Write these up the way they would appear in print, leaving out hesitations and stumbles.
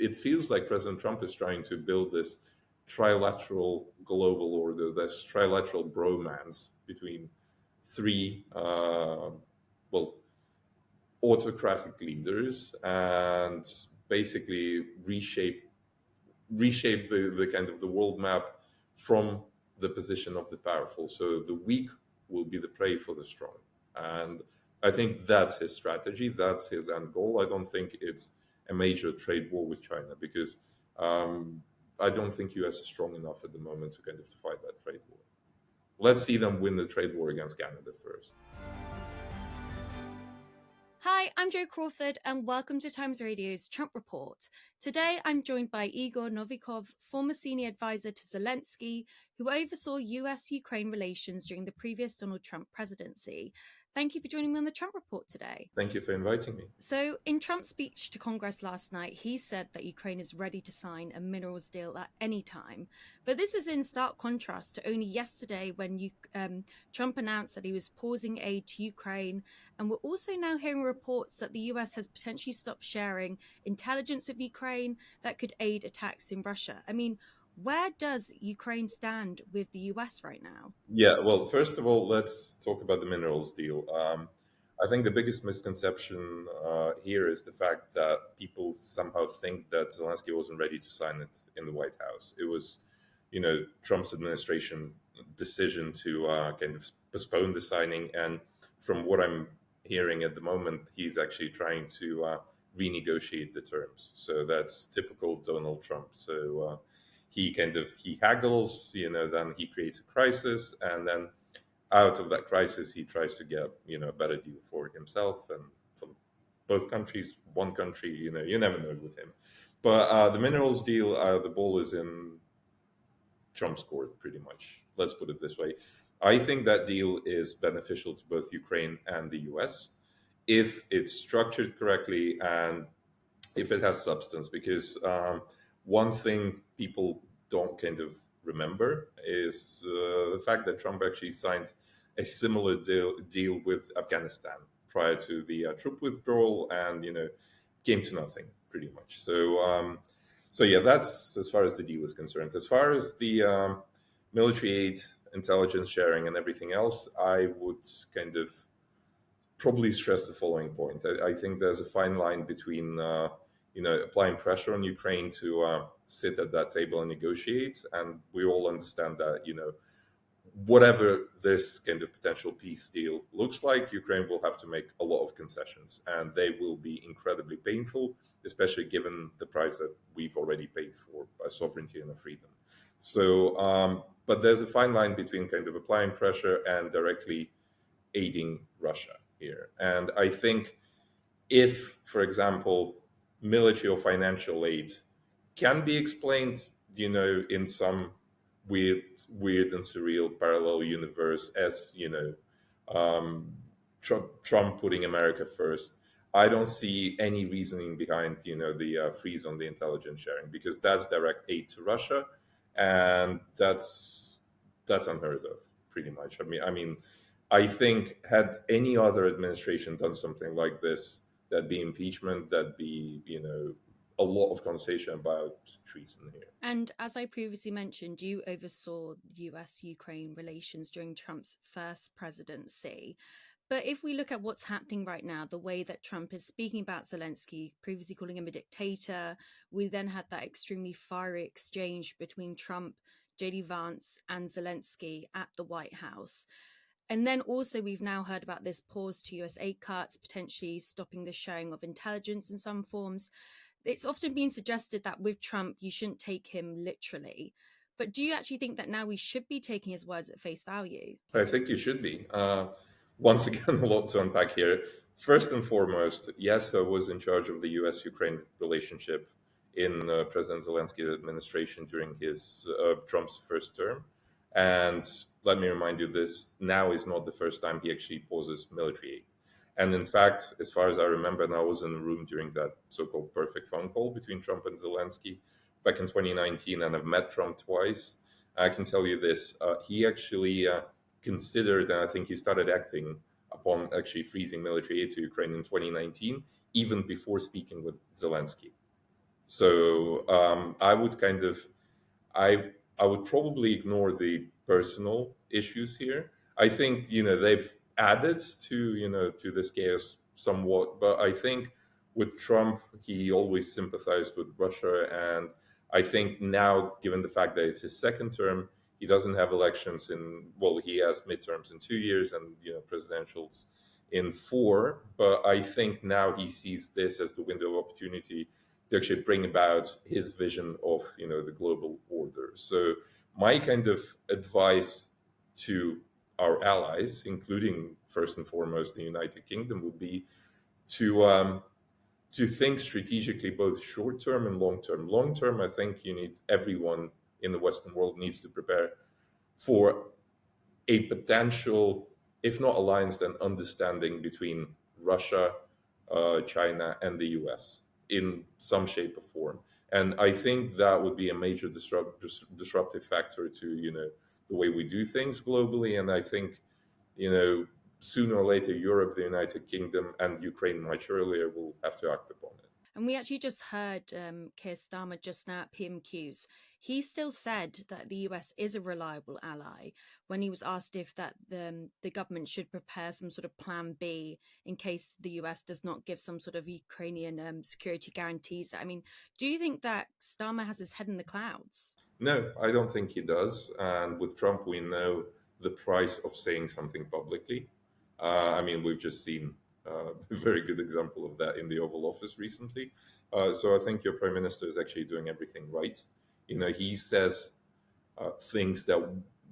it feels like President Trump is trying to build this trilateral global order, this trilateral bromance between three, well, autocratic leaders, and basically reshape the kind of the world map from the position of the powerful. So the weak will be the prey for the strong. And I think that's his strategy. That's his end goal. I don't think it's a major trade war with China, because I don't think US is strong enough at the moment to kind of to fight that trade war. Let's see them win the trade war against Canada first. Hi, I'm Jo Crawford, and welcome to Times Radio's Trump Report. Today, I'm joined by Igor Novikov, former senior advisor to Zelensky, who oversaw US-Ukraine relations during the previous Donald Trump presidency. Thank you for joining me on the Trump Report today. Thank you for inviting me. So, in Trump's speech to Congress last night, he said that Ukraine is ready to sign a minerals deal at any time. But this is in stark contrast to only yesterday when Trump announced that he was pausing aid to Ukraine. And we're also now hearing reports that the US has potentially stopped sharing intelligence with Ukraine that could aid attacks in Russia. I mean, where does Ukraine stand with the US right now? Yeah, well, first of all, let's talk about the minerals deal. I think the biggest misconception here is the fact that people somehow think that Zelensky wasn't ready to sign it in the White House. It was, Trump's administration's decision to kind of postpone the signing. And from what I'm hearing at the moment, he's actually trying to renegotiate the terms. So that's typical Donald Trump. So he haggles, then he creates a crisis, and then out of that crisis, he tries to get, a better deal for himself and for both countries, one country, you never know with him. But the minerals deal, the ball is in Trump's court, pretty much. Let's put it this way. I think that deal is beneficial to both Ukraine and the US if it's structured correctly and if it has substance, because one thing people don't kind of remember is the fact that Trump actually signed a similar deal with Afghanistan prior to the troop withdrawal, and came to nothing pretty much. So yeah, that's as far as the deal is concerned. As far as the military aid, intelligence sharing, and everything else, I would kind of probably stress the following point. I think there's a fine line between applying pressure on Ukraine to sit at that table and negotiate. And we all understand that, whatever this kind of potential peace deal looks like, Ukraine will have to make a lot of concessions, and they will be incredibly painful, especially given the price that we've already paid for by sovereignty and freedom. So, but there's a fine line between kind of applying pressure and directly aiding Russia here. And I think if, for example, military or financial aid can be explained, in some weird and surreal parallel universe as, Trump putting America first, I don't see any reasoning behind, the freeze on the intelligence sharing, because that's direct aid to Russia, and that's unheard of, pretty much. I think had any other administration done something like this, that'd be impeachment, that'd be, a lot of conversation about treason here. And as I previously mentioned, you oversaw US-Ukraine relations during Trump's first presidency. But if we look at what's happening right now, the way that Trump is speaking about Zelensky, previously calling him a dictator, we then had that extremely fiery exchange between Trump, J.D. Vance, and Zelensky at the White House. And then also we've now heard about this pause to US aid cuts, potentially stopping the sharing of intelligence in some forms. It's often been suggested that with Trump, you shouldn't take him literally. But do you actually think that now we should be taking his words at face value? I think you should be. Once again, a lot to unpack here. First and foremost, yes, I was in charge of the US-Ukraine relationship in President Zelensky's administration during his Trump's first term. And let me remind you, this now is not the first time he actually pauses military aid. And in fact, as far as I remember, and I was in the room during that so-called perfect phone call between Trump and Zelensky back in 2019, and I've met Trump twice. I can tell you this, he actually considered, and I think he started acting upon actually freezing military aid to Ukraine in 2019, even before speaking with Zelensky. So I would kind of I would probably ignore the personal issues here. I think they've added to to this chaos somewhat, but I think with Trump he always sympathized with Russia, and I think now, given the fact that it's his second term, he doesn't have elections in well, he has midterms in 2 years and presidentials in four. But I think now he sees this as the window of opportunity to actually bring about his vision of the global order. So my kind of advice to our allies, including first and foremost the United Kingdom, would be to think strategically, both short term and long term. Long term, I think everyone in the Western world needs to prepare for a potential, if not alliance, then understanding between Russia, China, and the US in some shape or form. And I think that would be a major disruptive factor to the way we do things globally. And I think you know sooner or later Europe, the United Kingdom, and Ukraine much earlier will have to act upon it. And we actually just heard Keir Starmer just now at PMQs. He still said that the US is a reliable ally when he was asked if that the government should prepare some sort of plan B in case the US does not give some sort of Ukrainian security guarantees. I mean, do you think that Starmer has his head in the clouds? No, I don't think he does. And with Trump, we know the price of saying something publicly. I mean, we've just seen a very good example of that in the Oval Office recently. So I think your prime minister is actually doing everything right. He says things that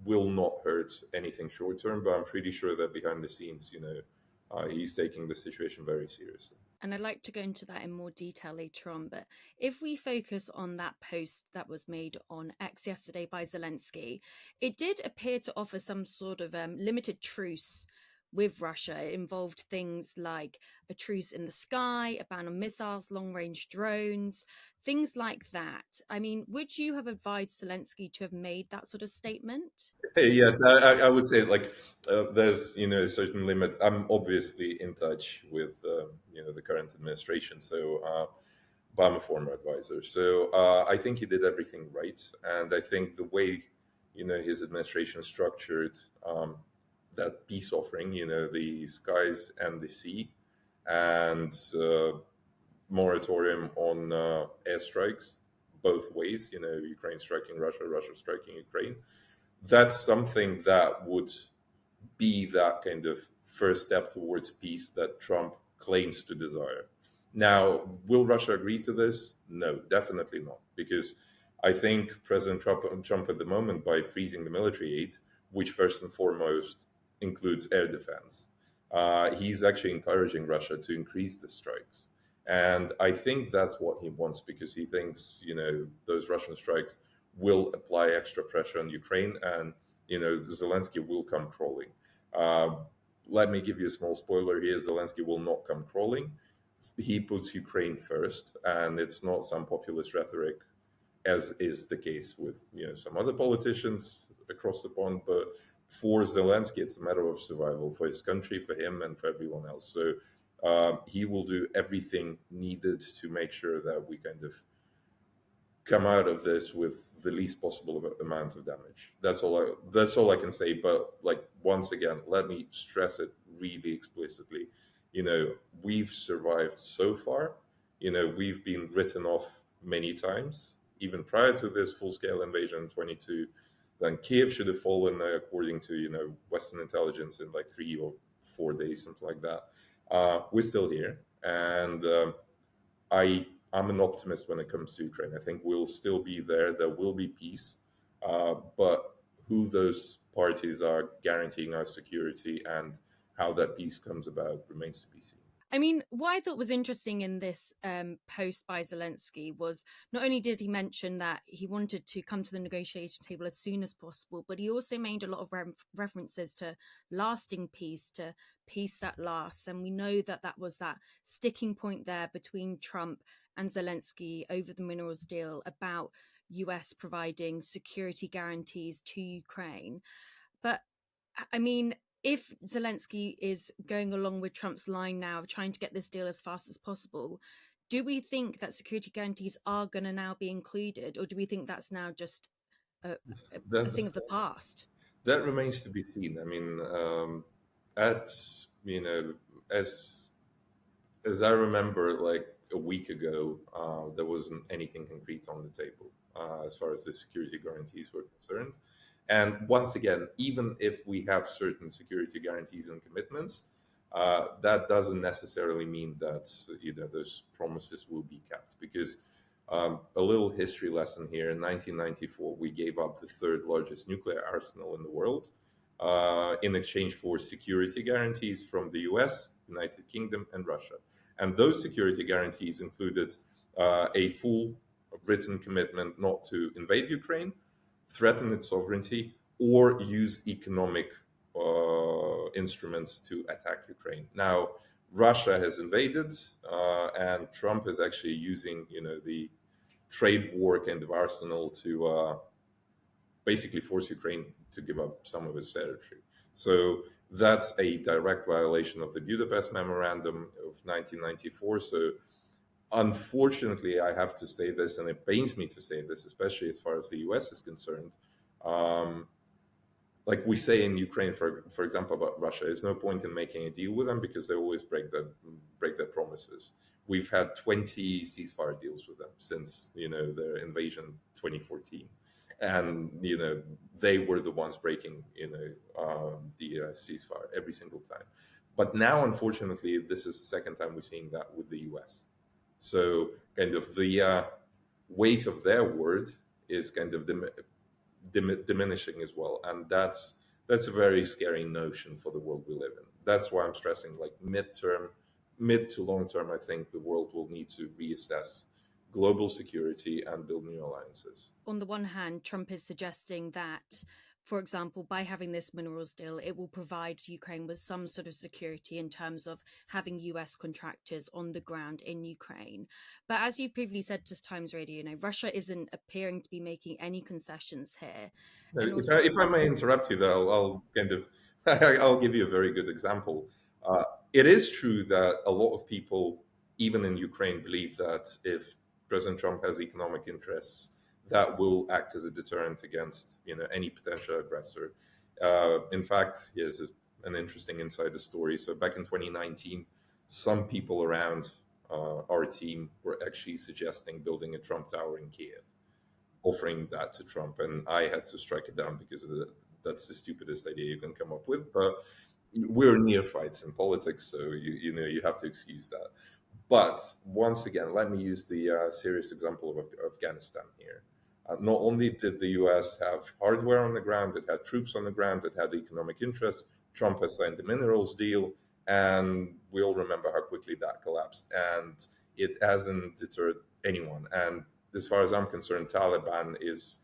will not hurt anything short term, but I'm pretty sure that behind the scenes, he's taking the situation very seriously. And I'd like to go into that in more detail later on. But if we focus on that post that was made on X yesterday by Zelensky, it did appear to offer some sort of limited truce with Russia. It involved things like a truce in the sky, a ban on missiles, long range drones, things like that. I mean, would you have advised Zelensky to have made that sort of statement? Hey, yes, I would say like there's a certain limit. I'm obviously in touch with the current administration, so but I'm a former advisor, so I think he did everything right, and I think the way his administration structured that peace offering, the skies and the sea, and moratorium on airstrikes both ways. Ukraine striking Russia, Russia striking Ukraine. That's something that would be that kind of first step towards peace that Trump claims to desire. Now, will Russia agree to this? No, definitely not, because I think President Trump at the moment, by freezing the military aid, which first and foremost includes air defense, he's actually encouraging Russia to increase the strikes. And I think that's what he wants, because he thinks, those Russian strikes will apply extra pressure on Ukraine, and Zelensky will come crawling. Uh, Let me give you a small spoiler here: Zelensky will not come crawling. He puts Ukraine first, and it's not some populist rhetoric, as is the case with some other politicians across the pond. But for Zelensky, it's a matter of survival for his country, for him, and for everyone else. So he will do everything needed to make sure that we kind of come out of this with the least possible amount of damage. That's all I can say. But like, once again, let me stress it really explicitly. We've survived so far. We've been written off many times, even prior to this full-scale invasion in 22. Then Kiev should have fallen, according to Western intelligence, in like 3 or 4 days, something like that. We're still here, and I'm an optimist when it comes to Ukraine. I think we'll still be there. There will be peace, but who those parties are guaranteeing our security and how that peace comes about remains to be seen. I mean, what I thought was interesting in this post by Zelensky was not only did he mention that he wanted to come to the negotiating table as soon as possible, but he also made a lot of references to lasting peace, to peace that lasts. And we know that that was that sticking point there between Trump and Zelensky over the minerals deal about US providing security guarantees to Ukraine. But I mean, if Zelensky is going along with Trump's line now of trying to get this deal as fast as possible, Do we think that security guarantees are going to now be included, or do we think that's now just a, a thing That of the past? that remains to be seen. I mean, at you know, as as I remember, like a week ago, there wasn't anything concrete on the table as far as the security guarantees were concerned. And once again, even if we have certain security guarantees and commitments, that doesn't necessarily mean that those promises will be kept. Because a little history lesson here: in 1994, we gave up the third largest nuclear arsenal in the world in exchange for security guarantees from the U.S., United Kingdom, and Russia. And those security guarantees included a full written commitment not to invade Ukraine, threaten its sovereignty, or use economic instruments to attack Ukraine. Now, Russia has invaded, and Trump is actually using, the trade war kind of arsenal to basically force Ukraine to give up some of its territory. So that's a direct violation of the Budapest Memorandum of 1994. So unfortunately, I have to say this, and it pains me to say this, especially as far as the US is concerned. Um, like we say in Ukraine, for example, about Russia, there's no point in making a deal with them because they always break their promises. We've had 20 ceasefire deals with them since their invasion 2014, and they were the ones breaking the ceasefire every single time. But now, unfortunately, this is the second time we're seeing that with the U.S. So kind of the weight of their word is kind of diminishing as well, and that's a very scary notion for the world we live in. That's why I'm stressing, like, mid to long term, I think the world will need to reassess global security and build new alliances. On the one hand, Trump is suggesting that, for example, by having this minerals deal, it will provide Ukraine with some sort of security in terms of having US contractors on the ground in Ukraine. But as you previously said to Times Radio, Russia isn't appearing to be making any concessions here. Now, And if also, if I may interrupt you, though, I'll kind of I'll give you a very good example. Uh, it is true that a lot of people, even in Ukraine, believe that if President Trump has economic interests, that will act as a deterrent against any potential aggressor. In fact, here's an interesting insider story. So back in 2019, some people around our team were actually suggesting building a Trump Tower in Kiev, offering that to Trump, and I had to strike it down because that's the stupidest idea you can come up with. But we're neophytes in politics, so you have to excuse that. But once again, let me use the serious example of Afghanistan here. Not only did the U.S. have hardware on the ground, it had troops on the ground, it had economic interests. Trump has signed the minerals deal, and we all remember how quickly that collapsed. And it hasn't deterred anyone. And as far as I'm concerned, Taliban is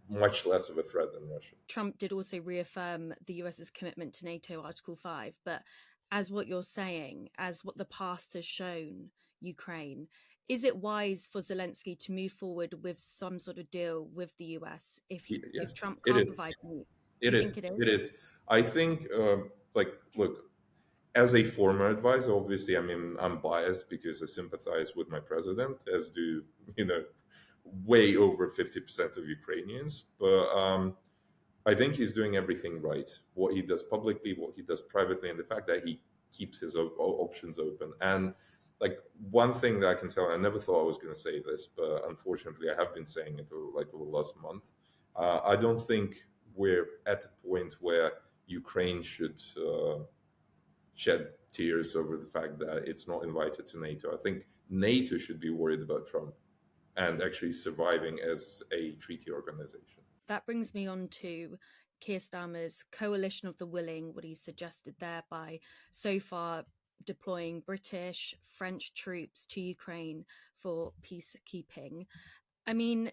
much less of a threat than Russia. Trump did also reaffirm the US's commitment to NATO Article 5. But as what you're saying, as what the past has shown Ukraine, is it wise for Zelensky to move forward with some sort of deal with the US if Yes, Trump it can't is. provide any? Do It you think is. it is? It is. I think, look, as a former advisor, obviously, I mean, I'm biased because I sympathize with my president, as do, you know, way over 50% of Ukrainians. But I think he's doing everything right. What he does publicly, what he does privately, and the fact that he keeps his options open. And like one thing that I can tell, I never thought I was going to say this, but unfortunately, I have been saying it over the last month. I don't think we're at a point where Ukraine should shed tears over the fact that it's not invited to NATO. I think NATO should be worried about Trump and actually surviving as a treaty organization. That brings me on to Keir Starmer's coalition of the willing, what he suggested there by so far deploying British, French troops to Ukraine for peacekeeping. I mean,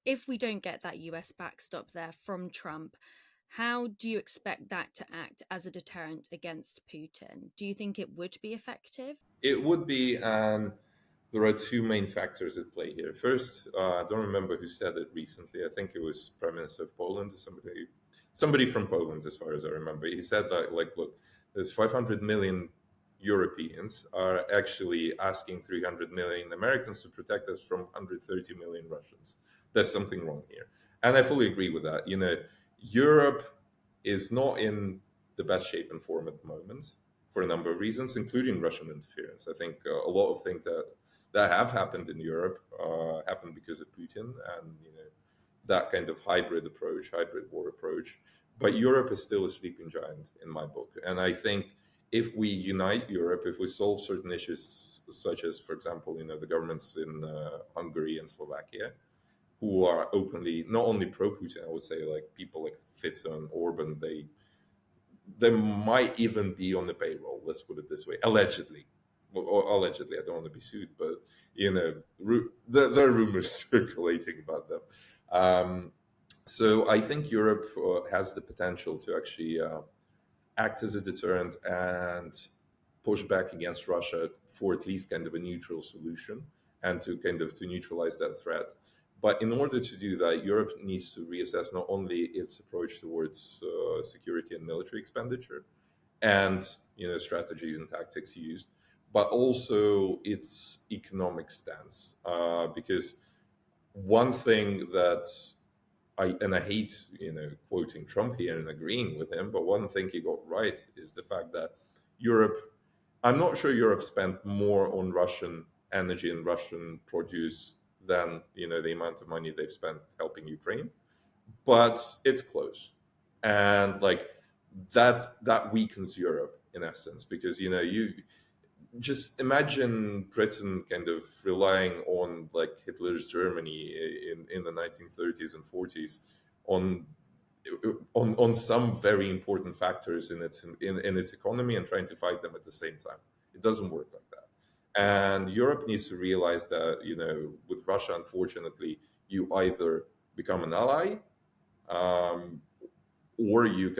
if we don't get that US backstop there from Trump, how do you expect that to act as a deterrent against Putin? Do you think it would be effective? It would be, and there are two main factors at play here. First, I don't remember who said it recently. I think it was Prime Minister of Poland or somebody from Poland, as far as I remember. He said that, like, look, there's 500 million Europeans are actually asking 300 million Americans to protect us from 130 million Russians. There's something wrong here. And I fully agree with that. Europe is not in the best shape and form at the moment for a number of reasons, including Russian interference. I think a lot of things that have happened in Europe happened because of Putin and that kind of hybrid war approach. But Europe is still a sleeping giant in my book, and I think if we unite Europe, if we solve certain issues such as, for example, the governments in Hungary and Slovakia, who are openly not only pro-Putin, I would say, like people like Fico and Orban, they might even be on the payroll. Let's put it this way, allegedly. Well, allegedly, I don't want to be sued, but there are rumors circulating about them. So I think Europe has the potential to actually act as a deterrent and push back against Russia for at least kind of a neutral solution and to neutralize that threat. But in order to do that, Europe needs to reassess not only its approach towards security and military expenditure and strategies and tactics used, but also its economic stance. Because one thing that I hate quoting Trump here and agreeing with him, but one thing he got right is the fact that Europe. I'm not sure Europe spent more on Russian energy and Russian produce than the amount of money they've spent helping Ukraine, but it's close, and that weakens Europe in essence because you just imagine Britain kind of relying on like Hitler's Germany in the 1930s and 40s on some very important factors in its economy and trying to fight them at the same time. It doesn't work like that. And Europe needs to realize that with Russia, unfortunately, you either become an ally, or you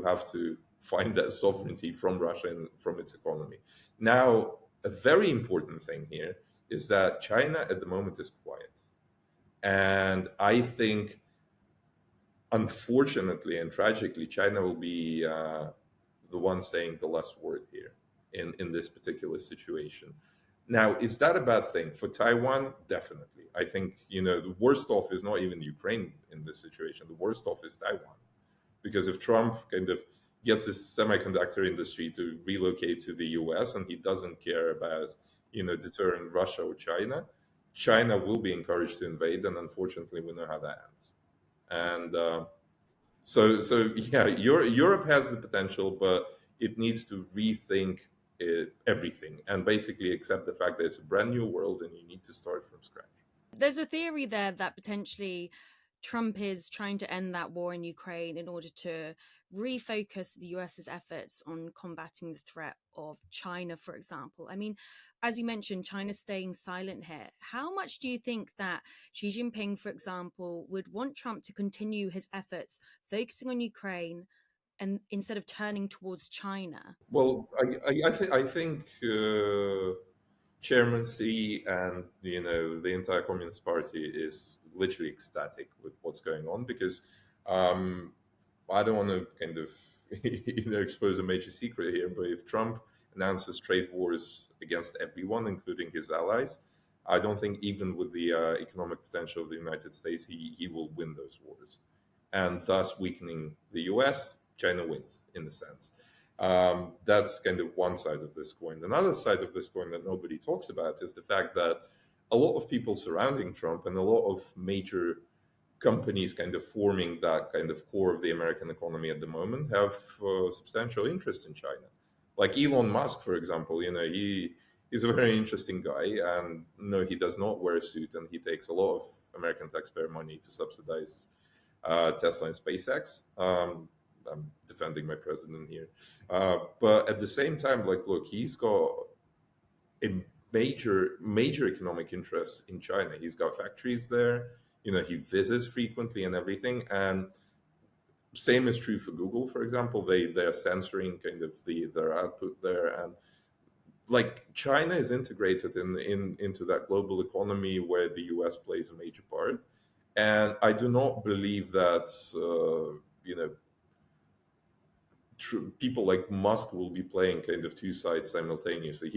have to find that sovereignty from Russia and from its economy. Now, a very important thing here is that China at the moment is quiet, and I think, unfortunately and tragically, China will be the one saying the last word here in this particular situation. Now, is that a bad thing for Taiwan? Definitely. I think the worst off is not even Ukraine in this situation. The worst off is Taiwan, because if Trump kind of gets this semiconductor industry to relocate to the U.S. and he doesn't care about deterring Russia or China, China will be encouraged to invade, and unfortunately, we know how that ends. And so yeah, Europe has the potential, but it needs to rethink everything and basically accept the fact that it's a brand new world and you need to start from scratch. There's a theory there that potentially Trump is trying to end that war in Ukraine in order to refocus the US's efforts on combating the threat of China, for example. I mean, as you mentioned, China's staying silent here. How much do you think that Xi Jinping, for example, would want Trump to continue his efforts focusing on Ukraine and instead of turning towards China? Well, I think Chairman Xi and the entire Communist Party is literally ecstatic with what's going on because I don't want to kind of expose a major secret here, but if Trump announces trade wars against everyone, including his allies, I don't think even with the economic potential of the United States, he will win those wars, and thus weakening the U.S. China wins in a sense. That's kind of one side of this coin. Another side of this coin that nobody talks about is the fact that a lot of people surrounding Trump and a lot of major companies kind of forming that kind of core of the American economy at the moment have substantial interest in China. Like Elon Musk, for example, he's a very interesting guy, and no, he does not wear a suit, and he takes a lot of American taxpayer money to subsidize Tesla and SpaceX. I'm defending my president here. But at the same time, look, he's got a major economic interest in China. He's got factories there. He visits frequently and everything. And same is true for Google, for example. They're censoring kind of their output there. And China is integrated into that global economy where the US plays a major part. And I do not believe that, people like Musk will be playing kind of two sides simultaneously.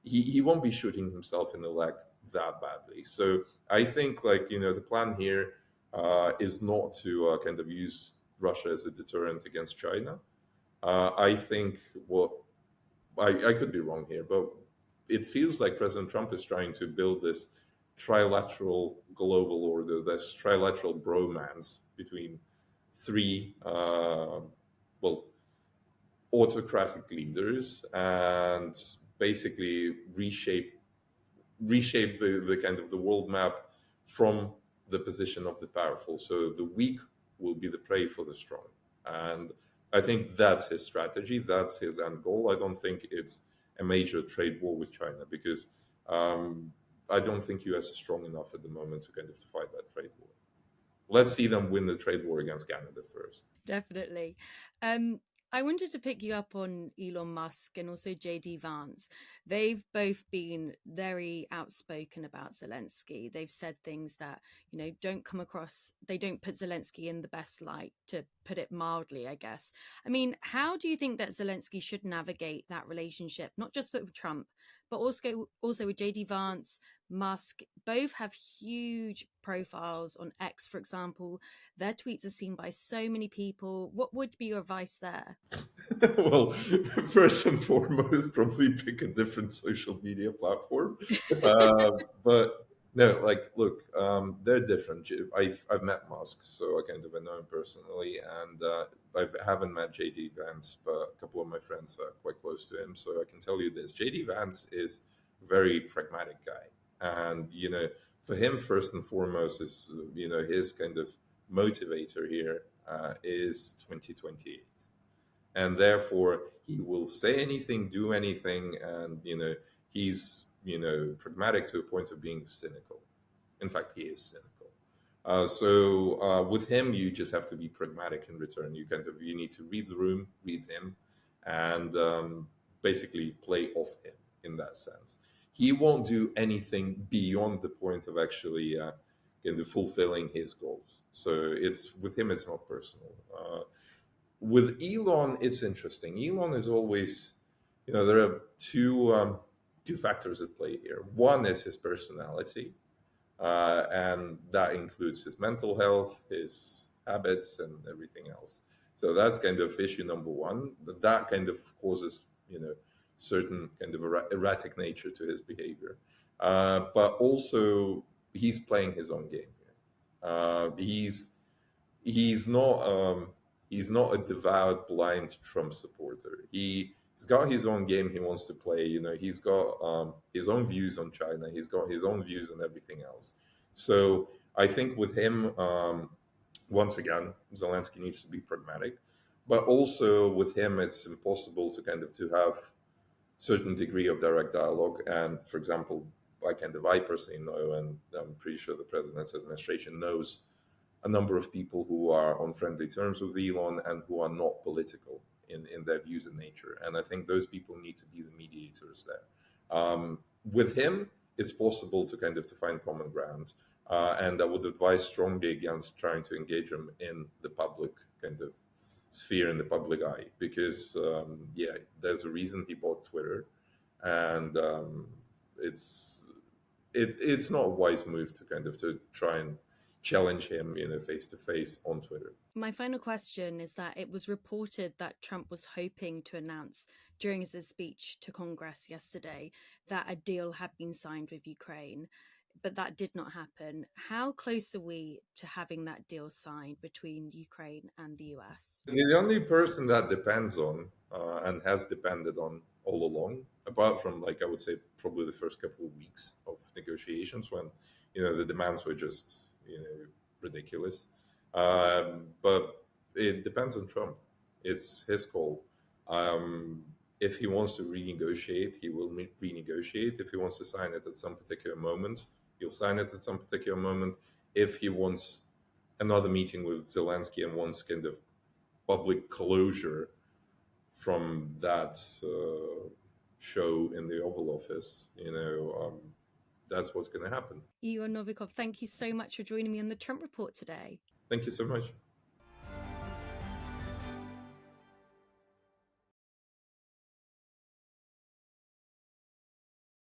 He won't be shooting himself in the leg that badly. So I think, like, the plan here is not to kind of use Russia as a deterrent against China. I think what I could be wrong here, but it feels like President Trump is trying to build this trilateral global order, this trilateral bromance between three, well, autocratic leaders, and basically reshape the kind of the world map from the position of the powerful. So the weak will be the prey for the strong. And I think that's his strategy. That's his end goal. I don't think it's a major trade war with China, because I don't think US is strong enough at the moment to kind of to fight that trade war. Let's see them win the trade war against Canada first. Definitely. I wanted to pick you up on Elon Musk and also JD Vance. They've both been very outspoken about Zelensky. They've said things that, don't come across, they don't put Zelensky in the best light, to put it mildly, I guess. I mean, how do you think that Zelensky should navigate that relationship, not just with Trump, but also with JD Vance, Musk? Both have huge profiles on X, for example. Their tweets are seen by so many people. What would be your advice there? Well, first and foremost, probably pick a different social media platform. But no, like, look, they're different. I've met Musk, so I kind of know him personally, and I haven't met JD Vance, but a couple of my friends are quite close to him, so I can tell you this: JD Vance is a very pragmatic guy, and for him, first and foremost, is his kind of motivator here is 2028, and therefore he will say anything, do anything, and he's pragmatic to a point of being cynical. In fact, he is cynical. So with him, you just have to be pragmatic in return. You need to read the room, read him, and basically play off him in that sense. He won't do anything beyond the point of actually kind of fulfilling his goals. So it's with him, it's not personal. With Elon, it's interesting. Elon is always, there are two factors at play here. One is his personality, and that includes his mental health, his habits, and everything else. So that's kind of issue number one. That kind of causes, certain kind of erratic nature to his behavior. But also, he's playing his own game here. He's not he's not a devout blind Trump supporter. He's got his own game he wants to play. He's got his own views on China. He's got his own views on everything else. So I think with him, once again, Zelensky needs to be pragmatic, but also with him, it's impossible to kind of to have certain degree of direct dialogue. And for example, I personally know, and I'm pretty sure the president's administration knows, a number of people who are on friendly terms with Elon and who are not political in their views and nature. And I think those people need to be the mediators there. With him, it's possible to kind of to find common ground. And I would advise strongly against trying to engage him in the public kind of sphere, in the public eye, because there's a reason he bought Twitter, and it's not a wise move to kind of to try and challenge him, face to face on Twitter. My final question is that it was reported that Trump was hoping to announce during his speech to Congress yesterday that a deal had been signed with Ukraine, but that did not happen. How close are we to having that deal signed between Ukraine and the US? The only person that depends on and has depended on all along, apart from, like, I would say probably the first couple of weeks of negotiations when the demands were just ridiculous, but it depends on Trump. It's his call. If he wants to renegotiate, he will renegotiate. If he wants to sign it at some particular moment, he'll sign it at some particular moment. If he wants another meeting with Zelensky and wants kind of public closure from that show in the Oval Office, that's what's going to happen. Igor Novikov, thank you so much for joining me on the Trump Report today. Thank you so much.